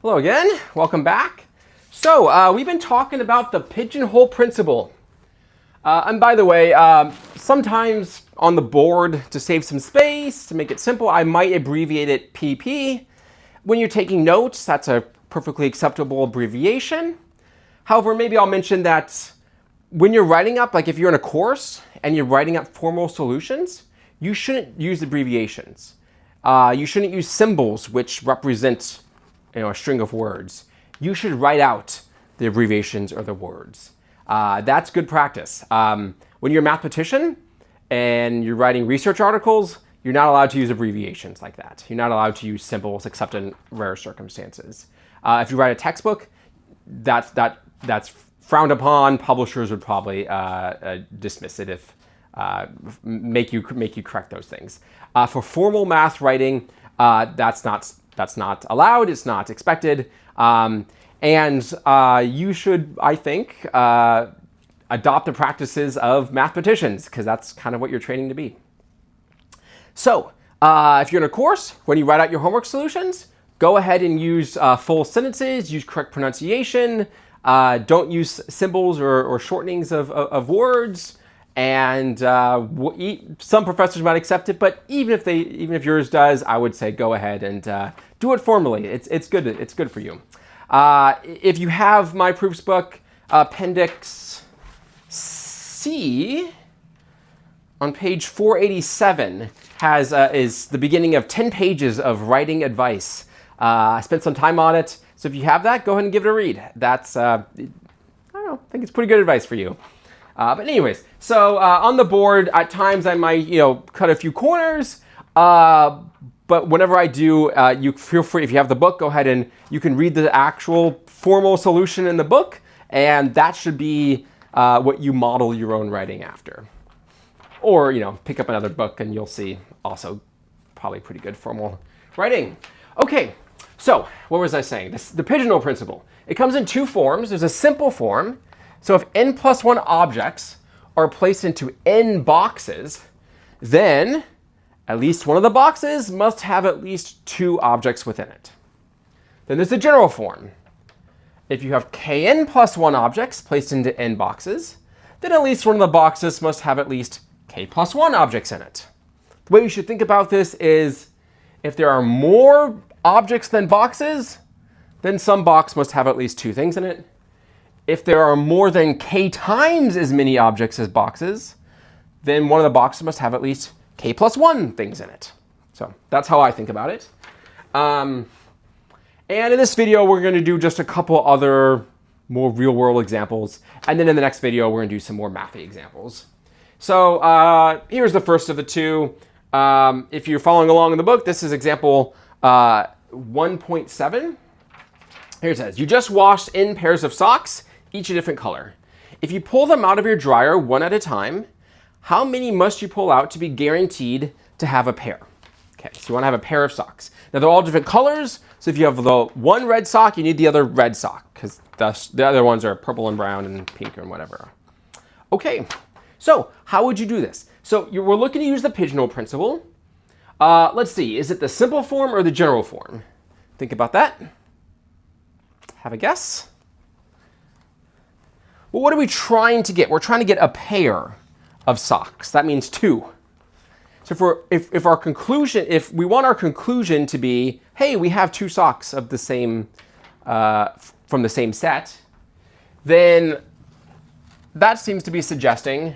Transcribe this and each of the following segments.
Hello again, welcome back. So we've been talking about the pigeonhole principle. And by the way, sometimes on the board, to save some space, to make it simple, I might abbreviate it PP. When you're taking notes, that's a perfectly acceptable abbreviation. However, maybe I'll mention that when you're writing up, like if you're in a course and you're writing up formal solutions, you shouldn't use abbreviations. You shouldn't use symbols which represent a string of words. You should write out the abbreviations or the words. That's good practice. When you're a mathematician and you're writing research articles, you're not allowed to use abbreviations like that. You're not allowed to use symbols except in rare circumstances. If you write a textbook, that's frowned upon. Publishers would probably dismiss it if make you correct those things. For formal math writing, that's not allowed. It's not expected. And you should, I think, adopt the practices of mathematicians, because that's kind of what you're training to be. So if you're in a course, when you write out your homework solutions, go ahead and use full sentences, use correct pronunciation, don't use symbols or shortenings of words. And some professors might accept it, but even if yours does, I would say go ahead and do it formally. It's good. It's good for you. If you have my proofs book, Appendix C on page 487 is the beginning of 10 pages of writing advice. I spent some time on it, so if you have that, go ahead and give it a read. That's I don't know, I think it's pretty good advice for you. But anyways, so on the board, at times I might, cut a few corners. But whenever I do, you feel free, if you have the book, go ahead and you can read the actual formal solution in the book. And that should be what you model your own writing after. Or, pick up another book and you'll see also probably pretty good formal writing. Okay, so what was I saying? The pigeonhole principle. It comes in two forms. There's a simple form. So if n plus 1 objects are placed into n boxes, then at least one of the boxes must have at least 2 objects within it. Then there's the general form. If you have kn plus 1 objects placed into n boxes, then at least one of the boxes must have at least k plus 1 objects in it. The way you should think about this is if there are more objects than boxes, then some box must have at least 2 things in it. If there are more than k times as many objects as boxes, then one of the boxes must have at least k plus 1 things in it. So that's how I think about it. And in this video, we're going to do just a couple other more real-world examples. And then in the next video, we're going to do some more mathy examples. So here's the first of the two. If you're following along in the book, this is example 1.7. Here it says, you just washed in pairs of socks, each a different color. If you pull them out of your dryer one at a time, how many must you pull out to be guaranteed to have a pair? Okay, so you want to have a pair of socks. Now they're all different colors, so if you have the one red sock, you need the other red sock, because the other ones are purple and brown and pink and whatever. Okay, so how would you do this? So we're looking to use the pigeonhole principle. Let's see, is it the simple form or the general form? Think about that. Have a guess? Well, what are we trying to get? We're trying to get a pair of socks. That means 2. So if we want our conclusion to be, hey, we have 2 socks of the same from the same set, then that seems to be suggesting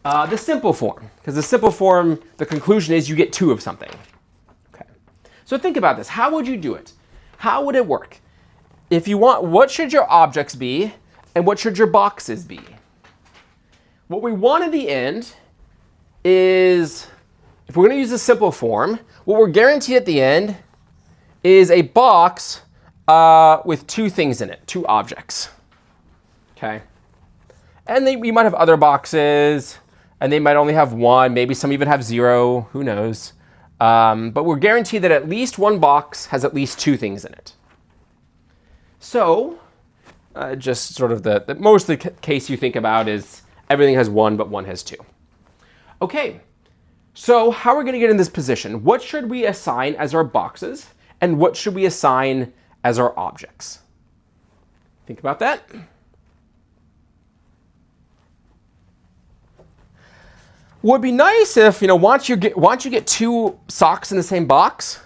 the simple form, because the simple form, the conclusion is you get 2 of something. Okay. So think about this. How would you do it? How would it work? If you want, what should your objects be and what should your boxes be? What we want in the end is, if we're going to use the simple form, what we're guaranteed at the end is a box with 2 things in it, 2 objects. Okay. And we might have other boxes, and they might only have 1. Maybe some even have 0. Who knows? But we're guaranteed that at least one box has at least 2 things in it. So just sort of the most of the case you think about is everything has 1, but 1 has 2. Okay, so how are we going to get in this position? What should we assign as our boxes, and what should we assign as our objects. Think about that. Would be nice if, once you get two socks in the same box,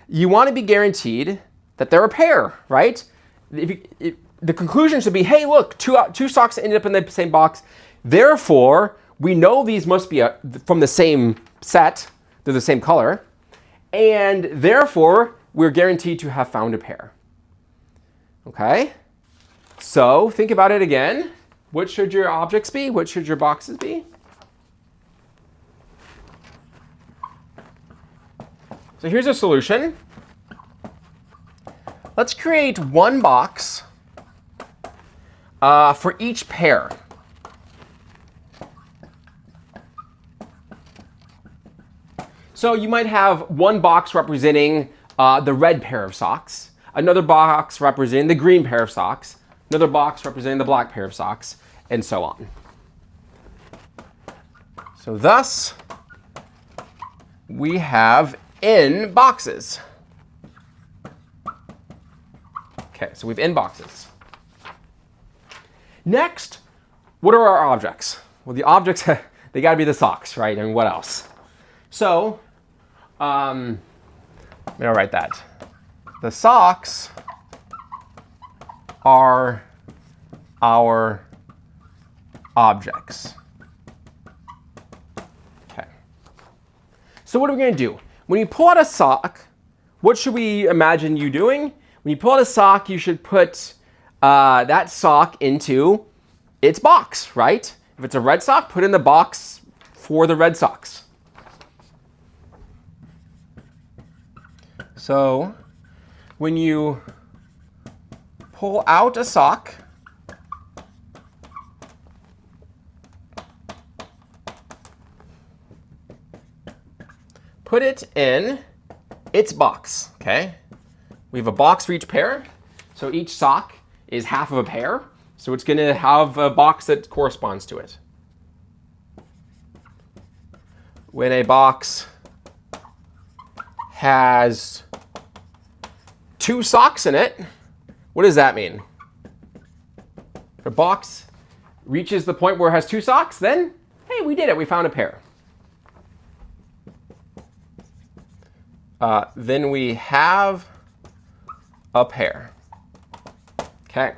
you want to be guaranteed that they're a pair, right? The conclusion should be, hey, look, two socks ended up in the same box. Therefore, we know these must be from the same set. They're the same color. And therefore, we're guaranteed to have found a pair. Okay? So think about it again. What should your objects be? What should your boxes be? So here's a solution. Let's create one box for each pair. So you might have one box representing the red pair of socks, another box representing the green pair of socks, another box representing the black pair of socks, and so on. So thus, we have n boxes. Okay, so we have n boxes. Next, what are our objects? Well, the objects, they got to be the socks, right? And what else? So, I'm going to write that. The socks are our objects. Okay. So what are we going to do? When you pull out a sock, what should we imagine you doing? When you pull out a sock, you should put that sock into its box, right? If it's a red sock, put in the box for the red socks. So when you pull out a sock, put it in its box, okay? We have a box for each pair. So each sock is half of a pair. So it's going to have a box that corresponds to it. When a box has two socks in it, what does that mean? If a box reaches the point where it has two socks, then, hey, we did it. We found a pair. Then we have a pair. Okay.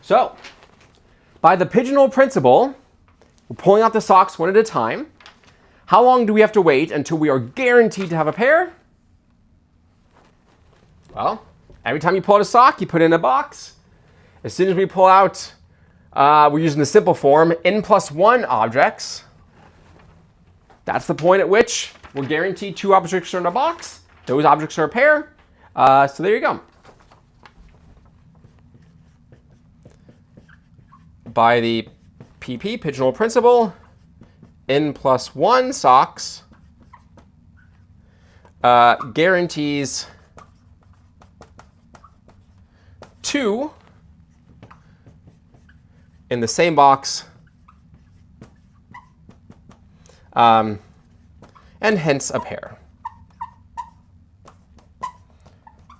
So, by the pigeonhole principle, we're pulling out the socks one at a time. How long do we have to wait until we are guaranteed to have a pair? Well, every time you pull out a sock, you put it in a box. As soon as we pull out, we're using the simple form, n+1 objects. That's the point at which we're guaranteed two objects are in a box. Those objects are a pair. So there you go. By the PP, pigeonhole principle, n+1 socks guarantees two in the same box, and hence a pair.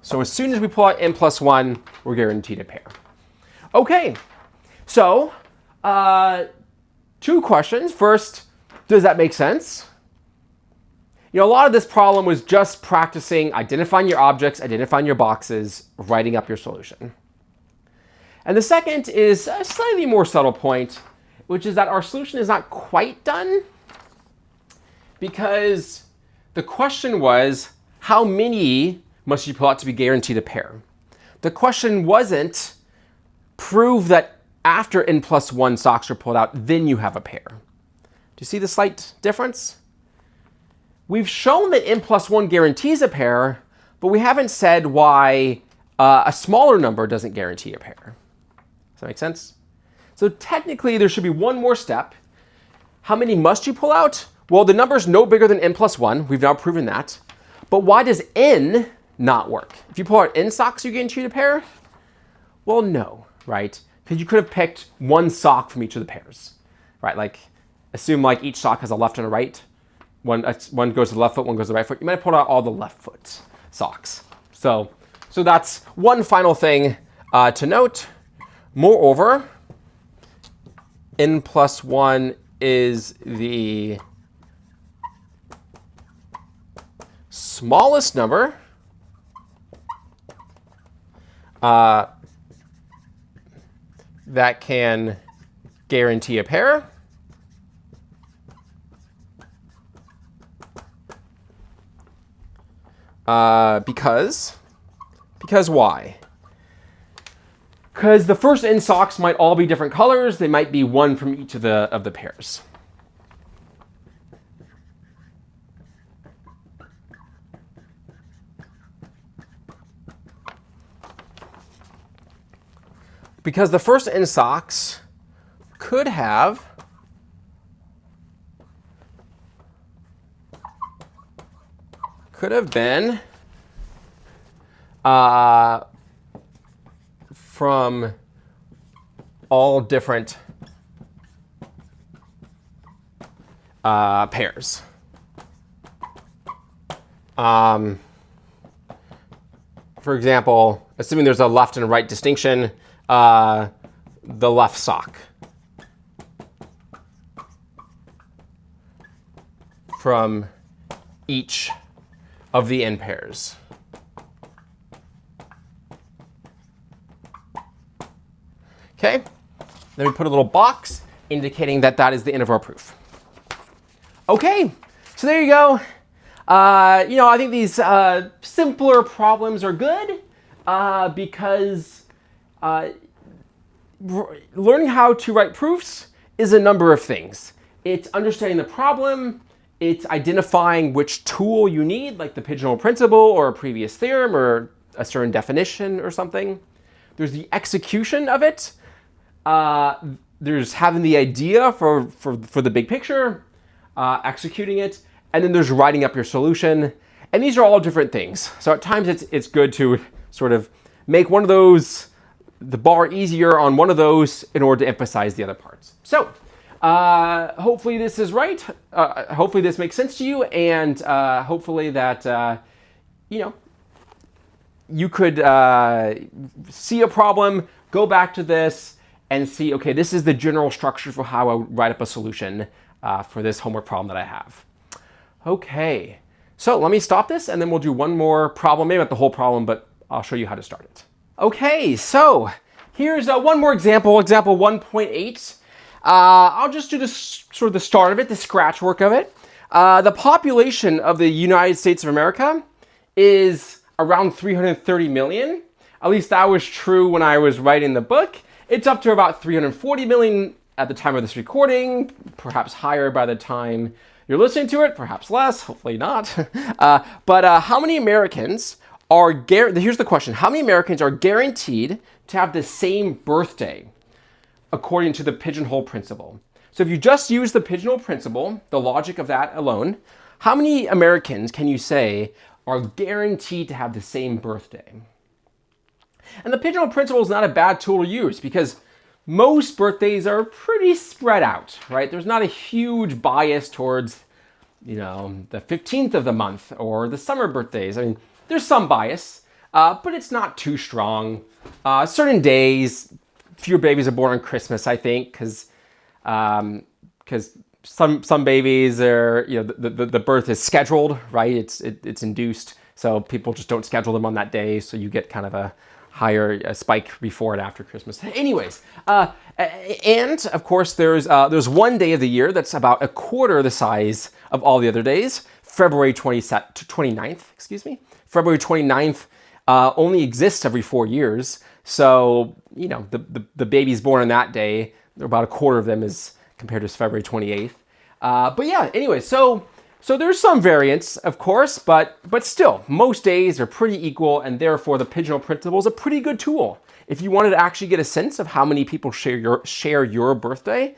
So as soon as we pull out n+1, we're guaranteed a pair. Okay, so two questions. First, does that make sense? A lot of this problem was just practicing identifying your objects, identifying your boxes, writing up your solution. And the second is a slightly more subtle point, which is that our solution is not quite done, because the question was, how many must you pull out to be guaranteed a pair? The question wasn't, prove that after n+1 socks are pulled out, then you have a pair. Do you see the slight difference? We've shown that n+1 guarantees a pair, but we haven't said why a smaller number doesn't guarantee a pair. Does that make sense? So technically, there should be one more step. How many must you pull out? Well, the number is no bigger than n+1. We've now proven that. But why does n not work? If you pull out n socks, you guarantee a pair? Well, no, right? Because you could have picked one sock from each of the pairs, right? Like, assume like each sock has a left and a right. One goes to the left foot, one goes to the right foot. You might have pulled out all the left foot. socks. So that's one final thing to note. Moreover, n plus 1 is the smallest number that can guarantee a pair. Because why? Because the first n socks might all be different colors. They might be one from each of the pairs. Because the first n socks could have been from all different pairs. For example, assuming there's a left and right distinction, the left sock from each of the n pairs. Okay, then we put a little box indicating that that is the end of our proof. Okay, so there you go. I think these simpler problems are good because learning how to write proofs is a number of things. It's understanding the problem, it's identifying which tool you need, like the Pigeonhole principle or a previous theorem or a certain definition or something. There's the execution of it. There's having the idea for the big picture, executing it, and then there's writing up your solution. And these are all different things. So at times it's good to sort of make one of those, the bar easier on one of those in order to emphasize the other parts. So hopefully this is right. Hopefully this makes sense to you, and hopefully that you could see a problem, go back to this, and see, okay, this is the general structure for how I write up a solution for this homework problem that I have. Okay, so let me stop this, and then we'll do one more problem, maybe not the whole problem, but I'll show you how to start it. Okay, so here's one more example, example 1.8. I'll just do this sort of the start of it, the scratch work of it. The population of the United States of America is around 330 million. At least that was true when I was writing the book. It's up to about 340 million at the time of this recording, perhaps higher by the time you're listening to it, perhaps less, hopefully not. But how many Americans are, here's the question, how many Americans are guaranteed to have the same birthday according to the Pigeonhole principle? So if you just use the Pigeonhole principle, the logic of that alone, how many Americans can you say are guaranteed to have the same birthday? And the Pigeonhole principle is not a bad tool to use because most birthdays are pretty spread out, right? There's not a huge bias towards, the 15th of the month or the summer birthdays. I mean, there's some bias, but it's not too strong. Certain days, fewer babies are born on Christmas, I think, because some babies are, the birth is scheduled, right? It's induced, so people just don't schedule them on that day, so you get kind of a higher spike before and after Christmas. Anyways, and of course there's one day of the year that's about a quarter the size of all the other days. February 29th, February 29th only exists every 4 years. So, the babies born on that day, about a quarter of them is compared to February 28th. But yeah, anyway, so there's some variance, of course, but still, most days are pretty equal, and therefore the Pigeonhole principle is a pretty good tool. If you wanted to actually get a sense of how many people share your birthday,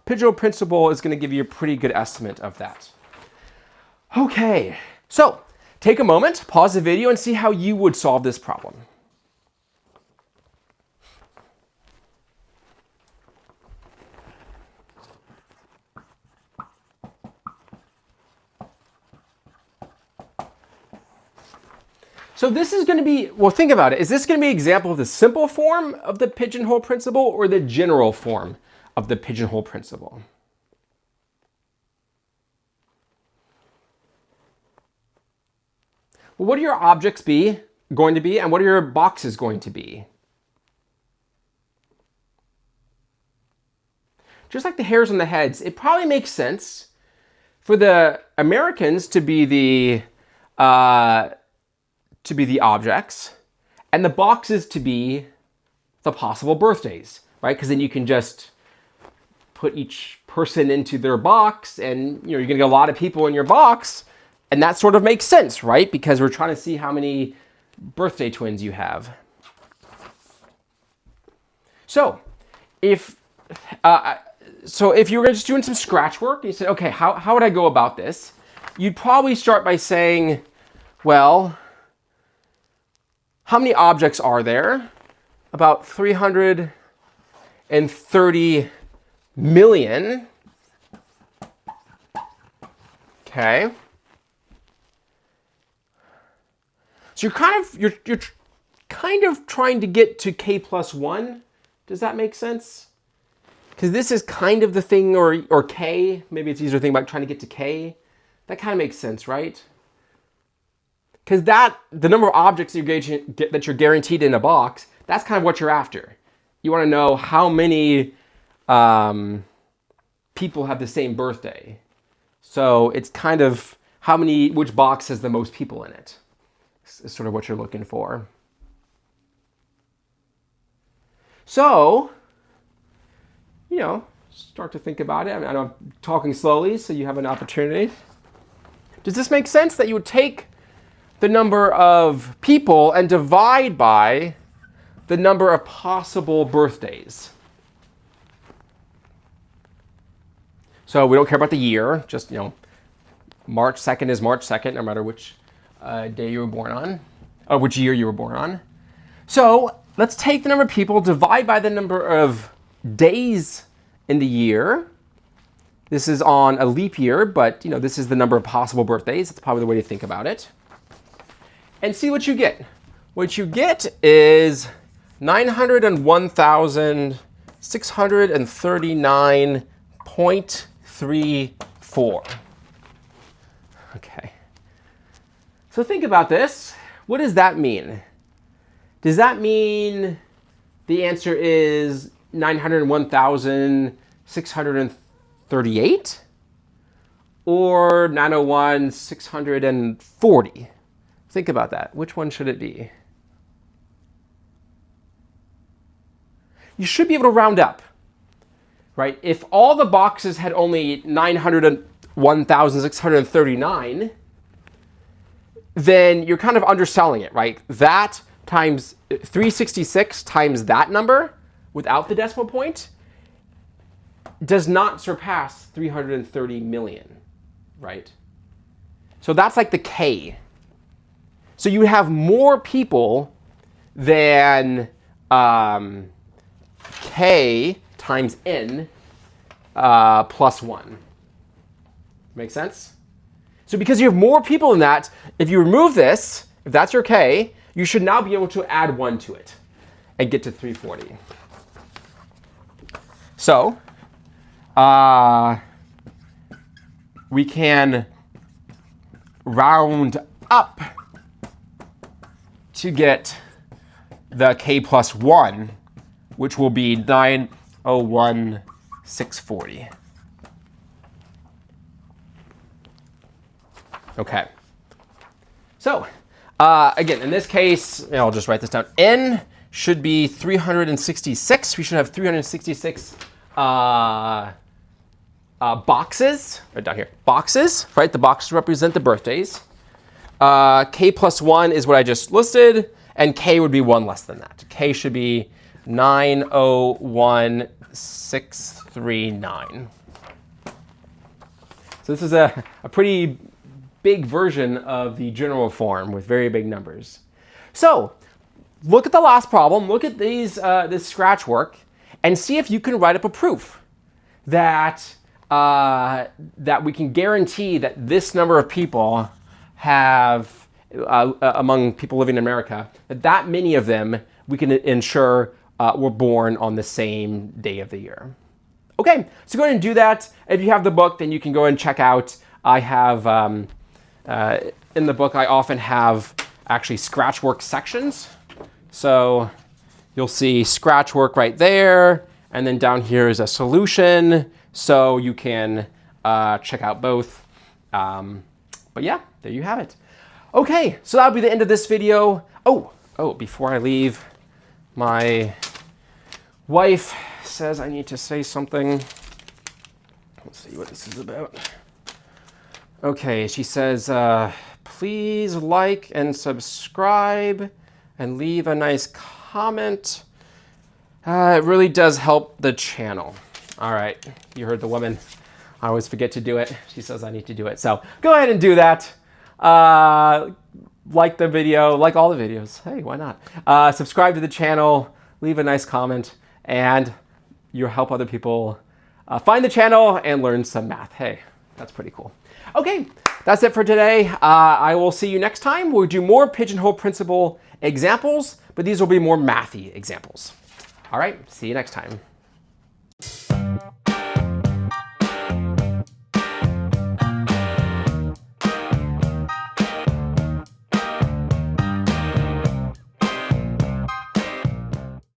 Pigeonhole principle is going to give you a pretty good estimate of that. Okay, so take a moment, pause the video, and see how you would solve this problem. So this is going to be, well, think about it. Is this going to be an example of the simple form of the pigeonhole principle or the general form of the pigeonhole principle? Well, what are your objects going to be, and what are your boxes going to be? Just like the hairs on the heads, it probably makes sense for the Americans to be the objects, and the boxes to be the possible birthdays, right? Because then you can just put each person into their box, and you're going to get a lot of people in your box, and that sort of makes sense, right? Because we're trying to see how many birthday twins you have. So, if you were just doing some scratch work, and you said, okay, how would I go about this? You'd probably start by saying, well, how many objects are there? About 330 million. Okay. So you're kind of trying to get to k plus 1. Does that make sense? Because this is kind of the thing, or k. Maybe it's easier to think about trying to get to k. That kind of makes sense, right? Because the number of objects that you're guaranteed in a box, that's kind of what you're after. You want to know how many people have the same birthday. So it's kind of which box has the most people in it. Is sort of what you're looking for. So, start to think about it. I know I'm talking slowly, so you have an opportunity. Does this make sense that you would take the number of people and divide by the number of possible birthdays? So we don't care about the year, just, March 2nd is March 2nd, no matter which day you were born on, or which year you were born on. So let's take the number of people, divide by the number of days in the year. This is on a leap year, but this is the number of possible birthdays. That's probably the way to think about it. And see what you get. What you get is 901,639.34. Okay. So think about this. What does that mean? Does that mean the answer is 901,638 or 901,640? Think about that. Which one should it be? You should be able to round up, right? If all the boxes had only 901,639, then you're kind of underselling it, right? That times 366 times that number without the decimal point does not surpass 330 million, right? So that's like the K. So you would have more people than K times N plus 1. Make sense? So because you have more people than that, if you remove this, if that's your K, you should now be able to add 1 to it and get to 340. So we can round up to get the K plus 1, which will be 901,640. Okay. So, again, in this case, I'll just write this down. N should be 366. We should have 366 boxes, right down here. Boxes, right? The boxes represent the birthdays. K plus 1 is what I just listed, and K would be 1 less than that. K should be 901,639. So this is a pretty big version of the general form with very big numbers. So look at the last problem, look at this scratch work, and see if you can write up a proof that we can guarantee that this number of people have among people living in America, that many of them we can ensure were born on the same day of the year. Okay, so go ahead and do that. If you have the book, then you can go and check out. I have, in the book, I often have actually scratch work sections. So you'll see scratch work right there. And then down here is a solution. So you can check out both. But yeah, there you have it. Okay, so that'll be the end of this video. Oh, before I leave, my wife says I need to say something. Let's see what this is about. Okay, she says, please like and subscribe and leave a nice comment. It really does help the channel. All right, you heard the woman. I always forget to do it. She says I need to do it. So go ahead and do that. Like the video, like all the videos. Hey, why not? Subscribe to the channel, leave a nice comment, and you'll help other people find the channel and learn some math. Hey, that's pretty cool. Okay, that's it for today. I will see you next time. We'll do more Pigeonhole Principle examples, but these will be more mathy examples. All right, see you next time.